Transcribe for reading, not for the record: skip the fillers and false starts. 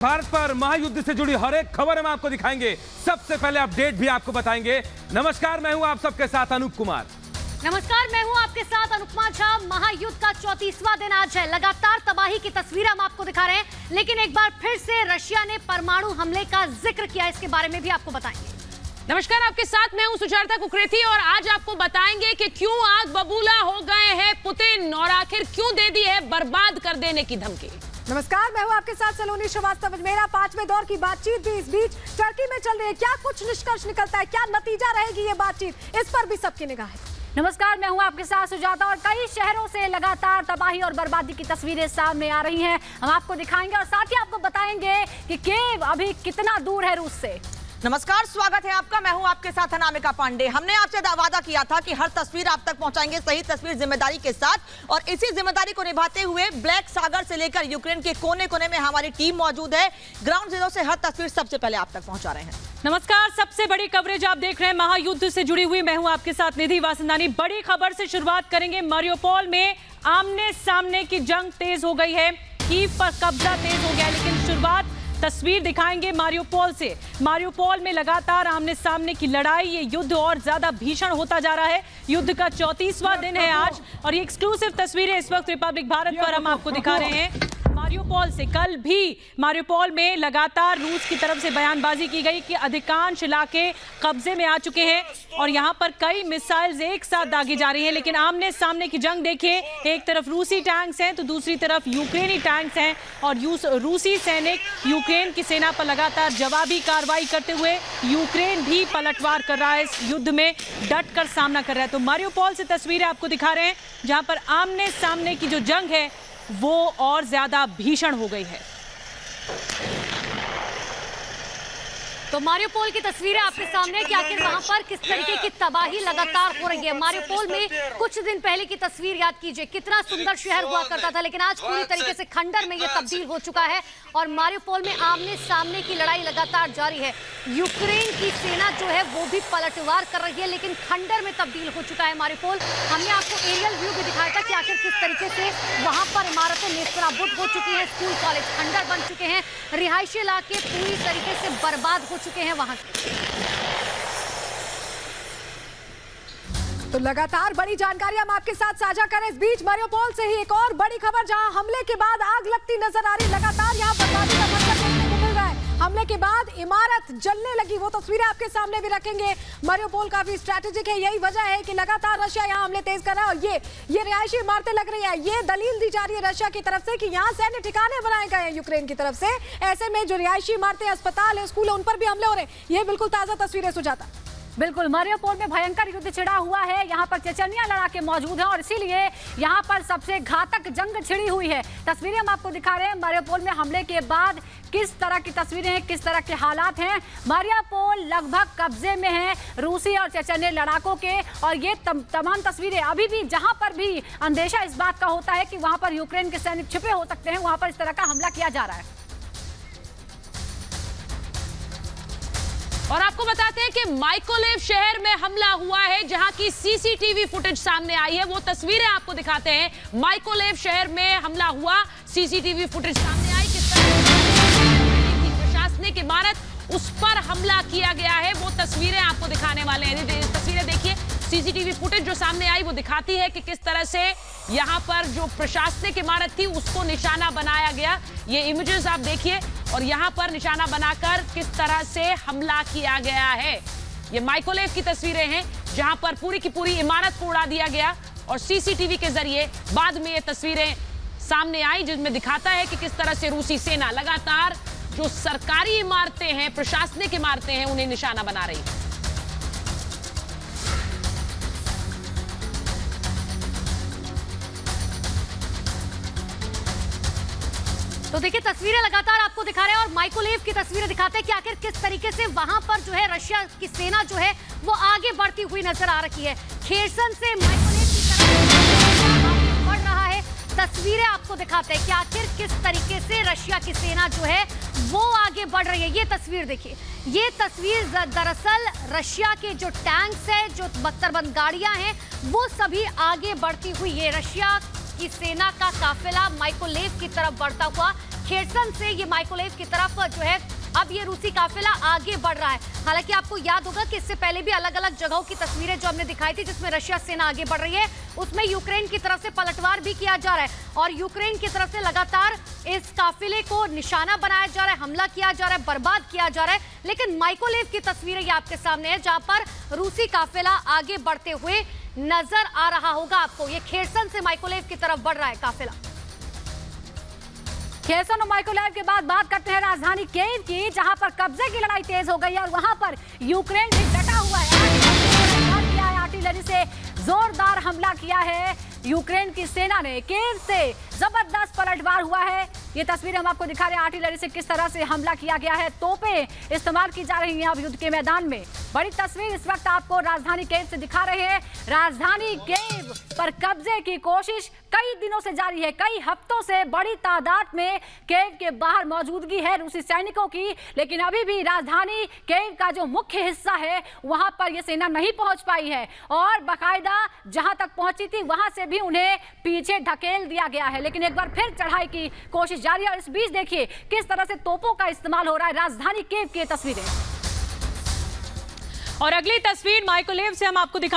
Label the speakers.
Speaker 1: भारत पर महायुद्ध से जुड़ी हर एक खबर हम आपको दिखाएंगे। सबसे पहले अपडेट भी आपको बताएंगे। नमस्कार, मैं हूं आप सबके साथ अनूप कुमार।
Speaker 2: नमस्कार, मैं हूं आपके साथ अनुपमा झा। महायुद्ध का 34वां दिन आज है। लगातार तबाही की तस्वीर हम आपको दिखा रहे हैं, लेकिन एक बार फिर से रशिया ने परमाणु हमले का जिक्र किया, इसके बारे में भी आपको बताएंगे।
Speaker 3: नमस्कार, आपके साथ मैं हूं सुचरिता कुकरेती और आज आपको बताएंगे कि क्यों आग बबूला हो गए हैं पुतिन और आखिर क्यों दे दी है बर्बाद कर देने की धमकी।
Speaker 4: नमस्कार, मैं हूं आपके साथ सलोनी श्रीवास्तव। मेरा 5वें दौर की बातचीत भी इस बीच टर्की में चल रही है। क्या कुछ निष्कर्ष निकलता है, क्या नतीजा रहेगी ये बातचीत, इस पर भी सबकी निगाह है।
Speaker 2: नमस्कार, मैं हूं आपके साथ सुजाता और कई शहरों से लगातार तबाही और बर्बादी की तस्वीरें सामने आ रही हैं। हम आपको दिखाएंगे और साथ ही आपको बताएंगे कि कीव अभी कितना दूर है रूस से।
Speaker 5: नमस्कार, स्वागत है आपका। मैं हूं आपके साथ अनामिका पांडे। हमने आपसे वादा किया था कि हर तस्वीर आप तक पहुंचाएंगे, सही तस्वीर जिम्मेदारी के साथ, और इसी जिम्मेदारी को निभाते हुए ब्लैक सागर से लेकर यूक्रेन के कोने कोने में हमारी टीम मौजूद है। ग्राउंड जीरो से हर तस्वीर सबसे पहले आप तक पहुंचा रहे हैं।
Speaker 3: नमस्कार, सबसे बड़ी कवरेज आप देख रहे हैं महायुद्ध से जुड़ी हुई। मैं हूं आपके साथ निधि वासंदानी। बड़ी खबर से शुरुआत करेंगे। मारियोपोल में आमने सामने की जंग तेज हो गई है। कीव पर कब्जा तेज हो गया है, लेकिन शुरुआत तस्वीर दिखाएंगे मारियोपोल से। मारियोपोल में लगातार आमने सामने की लड़ाई, ये युद्ध और ज्यादा भीषण होता जा रहा है। युद्ध का 34वां दिन है आज और ये एक्सक्लूसिव तस्वीरें इस वक्त रिपब्लिक भारत पर हम आपको दिखा रहे हैं मारियोपोल से। कल भी मारियोपोल में लगातार रूस की तरफ से बयानबाजी की गई कि अधिकांश इलाके कब्जे में आ चुके हैं और यहां पर कई मिसाइल्स एक साथ दागी जा रही हैं। लेकिन आमने सामने की जंग देखिए, एक तरफ रूसी टैंक्स हैं तो दूसरी तरफ यूक्रेनी टैंक्स हैं और रूसी सैनिक यूक्रेन की सेना पर लगातार जवाबी कार्रवाई करते हुए यूक्रेन भी पलटवार कर रहा है, इस युद्ध में डट कर सामना कर रहा है। तो मारियोपोल से तस्वीरें आपको दिखा रहे हैं जहां पर आमने सामने की जो जंग है वो और ज्यादा भीषण हो गई है।
Speaker 2: तो मारियोपोल की तस्वीरें आपके सामने कि आखिर वहां पर किस तरीके की तबाही लगातार हो रही है। मारियोपोल में कुछ दिन पहले की तस्वीर याद कीजिए, कितना सुंदर शहर हुआ करता था, लेकिन आज पूरी तरीके से खंडर में यह तब्दील हो चुका है और मारियोपोल में आमने सामने की लड़ाई लगातार जारी है। यूक्रेन की सेना जो है वो भी पलटवार कर रही है, लेकिन खंडर में तब्दील हो चुका है मारियोपोल। हमने आपको एरियल व्यू भी दिखाया था कि आखिर किस तरीके से वहां पर इमारतें नेस्तनाबूद हो चुकी हैं, स्कूल कॉलेज खंडर बन चुके हैं, रिहायशी इलाके पूरी तरीके से बर्बाद हो चुके हैं वहां के।
Speaker 4: तो लगातार बड़ी जानकारी हम आपके साथ साझा करें। इस बीच मारियोपोल से ही एक और बड़ी खबर, जहां हमले के बाद आग लगती नजर आ रही। लगातार यहां बर्बादी का मंजर देखने को मिल रहा है। हमले के बाद इमारत जलने लगी, वो तस्वीरें आपके सामने भी रखेंगे। मारियोपोल काफी स्ट्रैटेजिक है, यही वजह है कि लगातार रशिया यहां हमले तेज कर रहा है और ये रिहायशी इमारतें लग रही है। ये दलील दी जा रही है रशिया की तरफ से कि यहां सैन्य ठिकाने बनाए गए हैं यूक्रेन की तरफ से। ऐसे में जो रिहायशी इमारतें, अस्पताल है, स्कूल है, उन पर भी हमले हो रहे हैं। ये बिल्कुल ताजा तस्वीरें सुजाता।
Speaker 2: बिल्कुल, मारियोपोल में भयंकर युद्ध छिड़ा हुआ है। यहाँ पर चेचनिया लड़ाके मौजूद हैं और इसीलिए यहाँ पर सबसे घातक जंग छिड़ी हुई है। तस्वीरें हम आपको दिखा रहे हैं मारियोपोल में हमले के बाद किस तरह की तस्वीरें हैं, किस तरह के हालात हैं। मारियोपोल लगभग कब्जे में है रूसी और चेचनिया लड़ाकों के और ये तमाम तस्वीरें अभी भी, जहाँ पर भी अंदेशा इस बात का होता है कि वहाँ पर यूक्रेन के सैनिक छिपे हो सकते हैं, वहाँ पर इस तरह का हमला किया जा रहा है।
Speaker 3: और आपको बताते हैं कि माइकोलेव शहर में हमला हुआ है, जहां की सीसीटीवी फुटेज सामने आई है। वो तस्वीरें आपको दिखाते हैं। माइकोलेव शहर में हमला हुआ, सीसीटीवी फुटेज सामने आई। किस तरह प्रशासनिक इमारत, उस पर हमला किया गया है, वो तस्वीरें आपको दिखाने वाले हैं। तस्वीरें देखिए, सीसीटीवी फुटेज जो सामने आई वो दिखाती है कि किस तरह से यहाँ पर जो प्रशासनिक इमारत थी उसको निशाना बनाया गया। ये इमेजेस आप देखिए और यहाँ पर निशाना बनाकर किस तरह से हमला किया गया है। ये माइकोलेव की तस्वीरें हैं जहां पर पूरी की पूरी इमारत को उड़ा दिया गया और सीसीटीवी के जरिए बाद में ये तस्वीरें सामने आई, जिसमें दिखाता है कि किस तरह से रूसी सेना लगातार जो सरकारी इमारतें हैं, प्रशासनिक इमारतें हैं, उन्हें निशाना बना रही है।
Speaker 2: तो देखिए, तस्वीरें लगातार आपको दिखा रहे हैं और माइकोलेव की तस्वीरें दिखाते हैं कि आखिर किस तरीके से वहां पर जो है रशिया की सेना जो है वो आगे बढ़ती हुई नजर आ रही है। खेरसन से माइकोलेव की तरफ आगे बढ़ रहा है। तस्वीरें आपको दिखाते हैं कि आखिर किस तरीके से रशिया की सेना जो है वो आगे बढ़ रही है। ये तस्वीर देखिए, ये तस्वीर दरअसल रशिया के जो टैंक्स है, जो बख्तरबंद गाड़ियां हैं, वो सभी आगे बढ़ती हुई, ये रशिया की सेना का काफिला माइकोलेव की तरफ बढ़ता हुआ खेरसन से ये माइकोलेव की तरफ जो है अब ये रूसी काफिला आगे बढ़ रहा है। हालांकि आपको याद होगा कि इससे पहले भी अलग अलग जगहों की तस्वीरें जो हमने दिखाई थी जिसमें रशिया सेना आगे बढ़ रही है, उसमें यूक्रेन की तरफ से पलटवार भी किया जा रहा है और यूक्रेन की तरफ से लगातार इस काफिले को निशाना बनाया जा रहा है, हमला किया जा रहा है, बर्बाद किया जा रहा है। लेकिन माइकोलेव की तस्वीरें ये आपके सामने है जहां पर रूसी काफिला आगे बढ़ते हुए नजर आ रहा होगा आपको। ये खेरसन से माइकोलेव की तरफ बढ़ रहा है काफिला।
Speaker 4: खेरसन और माइकोलाइव के बाद बात करते हैं राजधानी कीव की, जहां पर कब्जे की लड़ाई तेज हो गई है और वहां पर यूक्रेन भी डटा हुआ है। आर्टिलरी से जोरदार हमला किया है यूक्रेन की सेना ने। कीव से जबरदस्त पलटवार हुआ है। ये तस्वीर हम आपको दिखा रहे हैं आर्टिलरी से किस तरह से हमला किया गया है। तोपें इस्तेमाल की जा रही हैं अब युद्ध के मैदान में। बड़ी तस्वीर इस वक्त आपको राजधानी कीव से दिखा रहे हैं। राजधानी कीव पर कब्जे की कोशिश कई दिनों से जारी है, कई हफ्तों से बड़ी तादाद में कीव के बाहर मौजूदगी है रूसी सैनिकों की, लेकिन अभी भी राजधानी कीव का जो मुख्य हिस्सा है वहां पर यह सेना नहीं पहुंच पाई है और बाकायदा जहां तक पहुंची थी वहां से भी उन्हें पीछे ढकेल दिया गया है। लेकिन एक बार फिर चढ़ाई की कोशिश जारी है और इस बीच देखिए किस तरह से तोपों का इस्तेमाल हो रहा है। राजधानी कीव की तस्वीरें
Speaker 3: और अगली तस्वीर माइकोलेव से हम आपको दिखा